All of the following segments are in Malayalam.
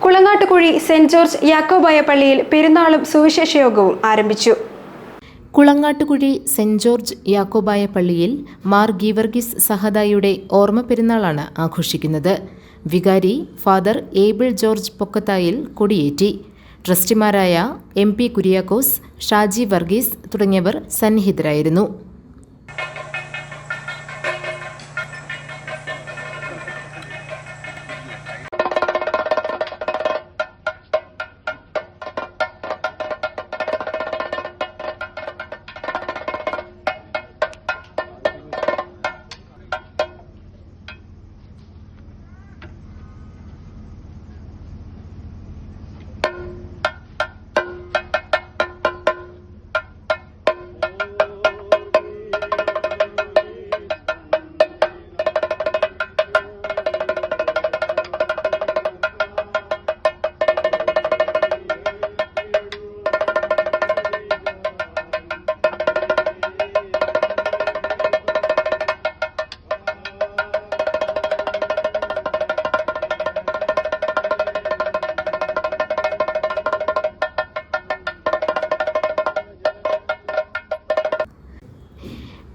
കുളങ്ങാട്ടുകുഴി സെന്റ് ജോർജ് യാക്കോബായ പള്ളിയിൽ പെരുന്നാളും സുവിശേഷയോഗവും ആരംഭിച്ചു. കുളങ്ങാട്ടുകുഴി സെന്റ് ജോർജ് യാക്കോബായ പള്ളിയിൽ മാർ ഗീവർഗീസ് സഹദായുടെ ഓർമ്മ പെരുന്നാളാണ് ആഘോഷിക്കുന്നത്. വികാരി ഫാദർ ഏബിൾ ജോർജ് പൊക്കത്തായിൽ കൊടിയേറ്റി. ട്രസ്റ്റിമാരായ MP കുര്യാക്കോസ്, ഷാജി വർഗീസ് തുടങ്ങിയവർ സന്നിഹിതരായിരുന്നു.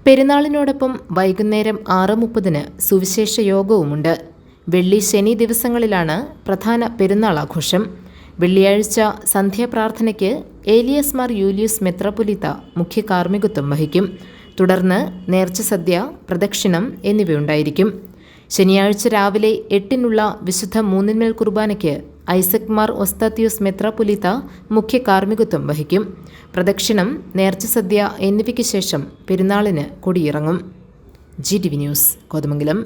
പെരുന്നാളിനോടൊപ്പം വൈകുന്നേരം 6:30 സുവിശേഷ യോഗവുമുണ്ട്. വെള്ളി, ശനി ദിവസങ്ങളിലാണ് പ്രധാന പെരുന്നാൾ ആഘോഷം. വെള്ളിയാഴ്ച സന്ധ്യാപ്രാർത്ഥനയ്ക്ക് ഏലിയാസ് മാർ യൂലിയൂസ് മെത്രാപ്പൊലീത്ത മുഖ്യ കാർമ്മികത്വം വഹിക്കും. തുടർന്ന് നേർച്ചസദ്യ, പ്രദക്ഷിണം എന്നിവയുണ്ടായിരിക്കും. ശനിയാഴ്ച രാവിലെ 8-നുള്ള വിശുദ്ധ മൂന്നിന്മേൽ കുർബാനയ്ക്ക് ഐസക് മാർ ഒസ്താത്യോസ് മെത്രാപ്പൊലീത്ത മുഖ്യ കാർമ്മികത്വം വഹിക്കും. പ്രദക്ഷിണം, നേർച്ചസദ്യ എന്നിവയ്ക്ക് ശേഷം പെരുന്നാളിന് കൊടിയിറങ്ങും. GTV news, Kothamangalam.